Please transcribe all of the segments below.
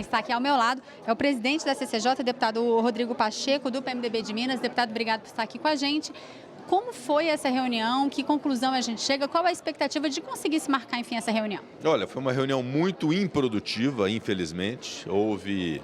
Quem está aqui ao meu lado é o presidente da CCJ, deputado Rodrigo Pacheco, do PMDB de Minas. Deputado, obrigado por estar aqui com a gente. Como foi essa reunião? Que conclusão a gente chega? Qual a expectativa de conseguir se marcar, enfim, essa reunião? Olha, foi uma reunião muito improdutiva, infelizmente. Houve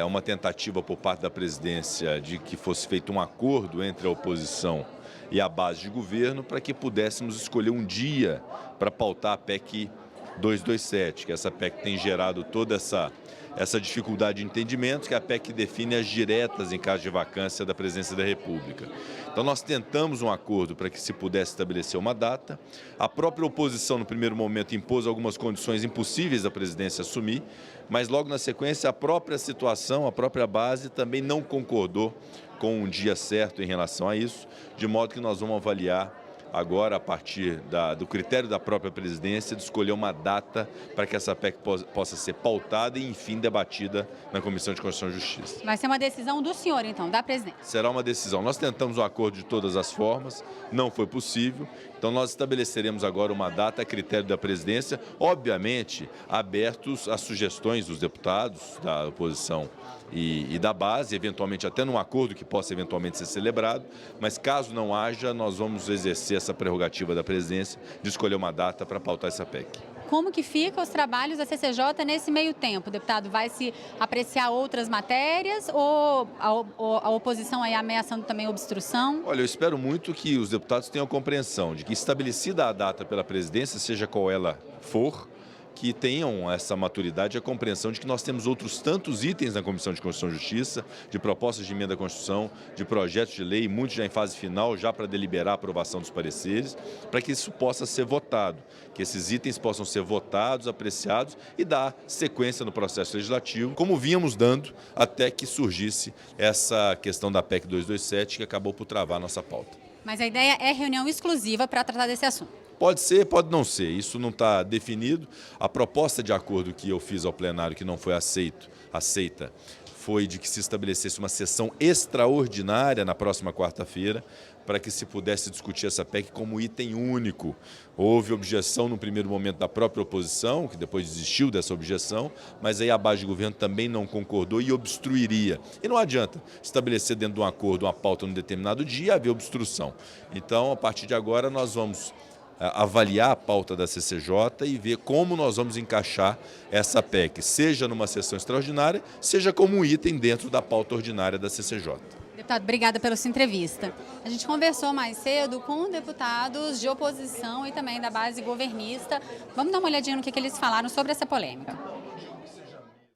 uma tentativa por parte da presidência de que fosse feito um acordo entre a oposição e a base de governo para que pudéssemos escolher um dia para pautar a PEC 227, que essa PEC tem gerado toda essa dificuldade de entendimento, que é a PEC que define as diretas em caso de vacância da presidência da República. Então nós tentamos um acordo para que se pudesse estabelecer uma data. A própria oposição, no primeiro momento, impôs algumas condições impossíveis da presidência assumir, mas logo na sequência a própria situação, a própria base também não concordou com um dia certo em relação a isso, de modo que nós vamos avaliar agora, a partir do critério da própria presidência, de escolher uma data para que essa PEC possa ser pautada e, enfim, debatida na Comissão de Constituição e Justiça. Vai ser uma decisão do senhor, então, da presidência? Será uma decisão. Nós tentamos um acordo de todas as formas, não foi possível, então nós estabeleceremos agora uma data a critério da presidência, obviamente abertos às sugestões dos deputados da oposição e da base, eventualmente até num acordo que possa eventualmente ser celebrado, mas caso não haja, nós vamos exercer essa prerrogativa da presidência de escolher uma data para pautar essa PEC. Como que ficam os trabalhos da CCJ nesse meio tempo, deputado? Vai se apreciar outras matérias ou a oposição aí ameaçando também obstrução? Olha, eu espero muito que os deputados tenham compreensão de que, estabelecida a data pela presidência, seja qual ela for, que tenham essa maturidade e a compreensão de que nós temos outros tantos itens na Comissão de Constituição e Justiça, de propostas de emenda à Constituição, de projetos de lei, muitos já em fase final, já para deliberar a aprovação dos pareceres, para que isso possa ser votado, que esses itens possam ser votados, apreciados e dar sequência no processo legislativo, como vínhamos dando até que surgisse essa questão da PEC 227, que acabou por travar a nossa pauta. Mas a ideia é reunião exclusiva para tratar desse assunto. Pode ser, pode não ser, isso não está definido. A proposta de acordo que eu fiz ao plenário, que não foi aceita, foi de que se estabelecesse uma sessão extraordinária na próxima quarta-feira, para que se pudesse discutir essa PEC como item único. Houve objeção no primeiro momento da própria oposição, que depois desistiu dessa objeção, mas aí a base de governo também não concordou e obstruiria. E não adianta estabelecer dentro de um acordo uma pauta num determinado dia e haver obstrução. Então, a partir de agora, nós vamos avaliar a pauta da CCJ e ver como nós vamos encaixar essa PEC, seja numa sessão extraordinária, seja como um item dentro da pauta ordinária da CCJ. Deputado, obrigada pela sua entrevista. A gente conversou mais cedo com deputados de oposição e também da base governista. Vamos dar uma olhadinha no que eles falaram sobre essa polêmica.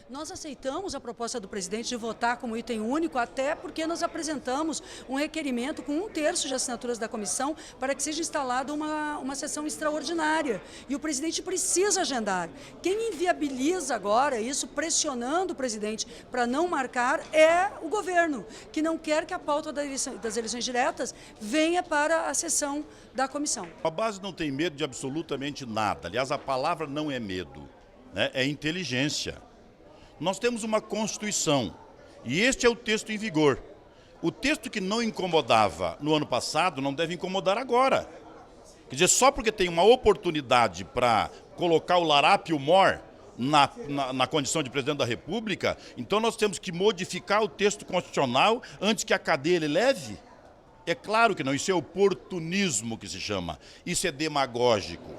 Nós aceitamos a proposta do presidente de votar como item único, até porque nós apresentamos um requerimento com 1/3 de assinaturas da comissão para que seja instalada uma sessão extraordinária. E o presidente precisa agendar. Quem inviabiliza agora isso, pressionando o presidente para não marcar, é o governo, que não quer que a pauta das eleições diretas venha para a sessão da comissão. A base não tem medo de absolutamente nada. Aliás, a palavra não é medo, né? É inteligência. Nós temos uma Constituição e este é o texto em vigor. O texto que não incomodava no ano passado não deve incomodar agora. Quer dizer, só porque tem uma oportunidade para colocar o larápio mor na condição de presidente da República, então nós temos que modificar o texto constitucional antes que a cadeia ele leve? É claro que não, isso é oportunismo que se chama, isso é demagógico.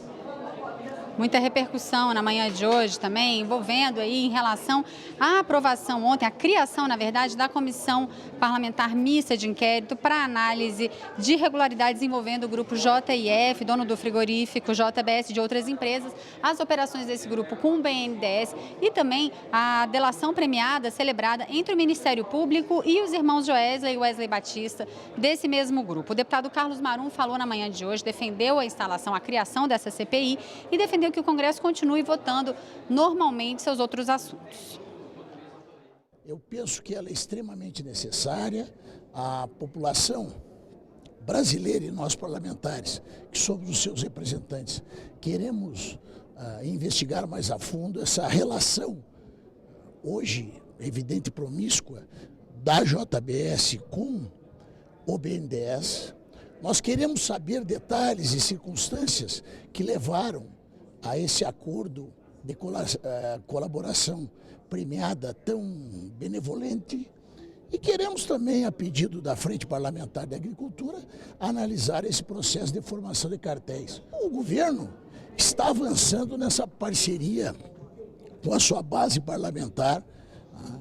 Muita repercussão na manhã de hoje também, envolvendo aí em relação à aprovação ontem, a criação, na verdade, da Comissão Parlamentar Mista de Inquérito para análise de irregularidades envolvendo o grupo JIF, dono do frigorífico JBS e de outras empresas, as operações desse grupo com o BNDES e também a delação premiada celebrada entre o Ministério Público e os irmãos Joesley e Wesley Batista desse mesmo grupo. O deputado Carlos Marum falou na manhã de hoje, defendeu a instalação, a criação dessa CPI e defendeu que o Congresso continue votando normalmente seus outros assuntos. Eu penso que ela é extremamente necessária. A população brasileira e nós parlamentares, que somos os seus representantes, queremos investigar mais a fundo essa relação, hoje evidente e promíscua, da JBS com o BNDES. Nós queremos saber detalhes e circunstâncias que levaram a esse acordo de colaboração premiada tão benevolente. E queremos também, a pedido da Frente Parlamentar de Agricultura, analisar esse processo de formação de cartéis. O governo está avançando nessa parceria com a sua base parlamentar,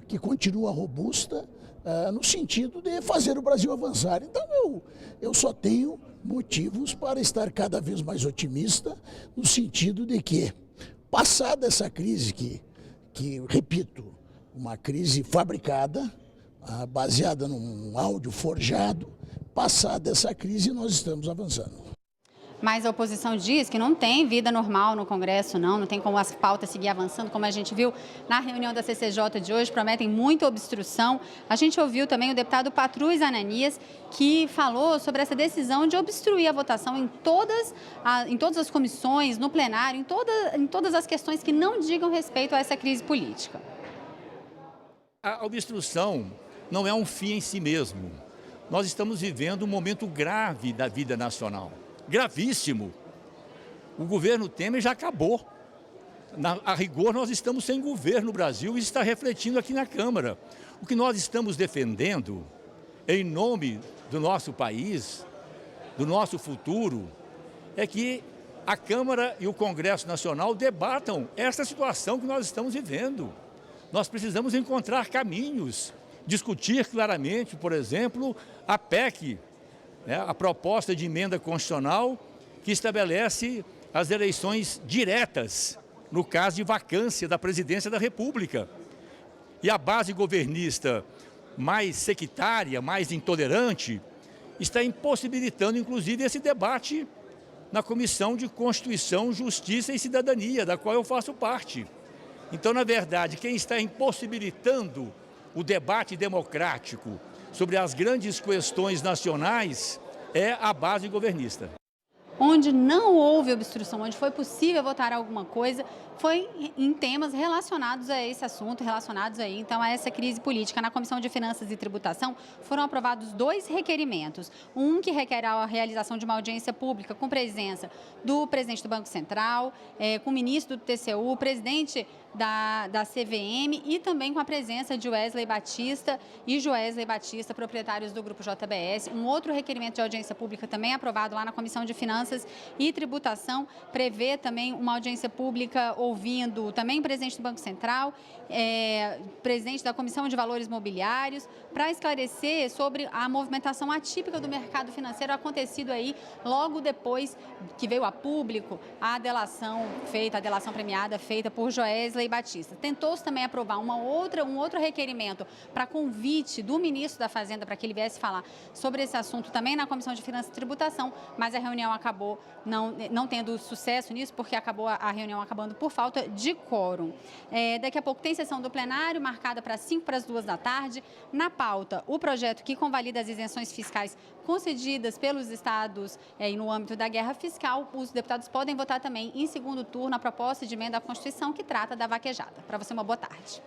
que continua robusta, no sentido de fazer o Brasil avançar. Então eu só tenho motivos para estar cada vez mais otimista, no sentido de que, passada essa crise que repito, uma crise fabricada, baseada num áudio forjado, passada essa crise nós estamos avançando. Mas a oposição diz que não tem vida normal no Congresso, não tem como as pautas seguir avançando, como a gente viu na reunião da CCJ de hoje, prometem muita obstrução. A gente ouviu também o deputado Patrus Ananias, que falou sobre essa decisão de obstruir a votação em todas as comissões, no plenário, em todas as questões que não digam respeito a essa crise política. A obstrução não é um fim em si mesmo. Nós estamos vivendo um momento grave da vida nacional. Gravíssimo. O governo Temer já acabou. A rigor, nós estamos sem governo no Brasil e isso está refletindo aqui na Câmara. O que nós estamos defendendo, em nome do nosso país, do nosso futuro, é que a Câmara e o Congresso Nacional debatam essa situação que nós estamos vivendo. Nós precisamos encontrar caminhos, discutir claramente, por exemplo, a PEC, a proposta de emenda constitucional que estabelece as eleições diretas no caso de vacância da presidência da República. E a base governista mais sectária, mais intolerante, está impossibilitando, inclusive, esse debate na Comissão de Constituição, Justiça e Cidadania, da qual eu faço parte. Então, na verdade, quem está impossibilitando o debate democrático sobre as grandes questões nacionais é a base governista. Onde não houve obstrução, onde foi possível votar alguma coisa, foi em temas relacionados a esse assunto, relacionados aí, então, a essa crise política. Na Comissão de Finanças e Tributação foram aprovados 2 requerimentos. Um que requer a realização de uma audiência pública com presença do presidente do Banco Central, com o ministro do TCU, presidente da CVM e também com a presença de Wesley Batista e Joesley Batista, proprietários do Grupo JBS. Um outro requerimento de audiência pública também aprovado lá na Comissão de Finanças e Tributação prevê também uma audiência pública ouvindo também o presidente do Banco Central, presidente da Comissão de Valores Mobiliários, para esclarecer sobre a movimentação atípica do mercado financeiro acontecido aí logo depois que veio a público a delação premiada feita por Joesley Batista. Tentou-se também aprovar um outro requerimento para convite do ministro da Fazenda para que ele viesse falar sobre esse assunto também na Comissão de Finanças e Tributação, mas a reunião acabou não tendo sucesso nisso, porque acabou a reunião acabando por falta de quórum. Daqui a pouco tem sessão do plenário, marcada para 5 para as 2 da tarde. Na pauta, o projeto que convalida as isenções fiscais concedidas pelos estados no âmbito da guerra fiscal. Os deputados podem votar também em segundo turno a proposta de emenda à Constituição que trata da vaquejada. Para você, uma boa tarde.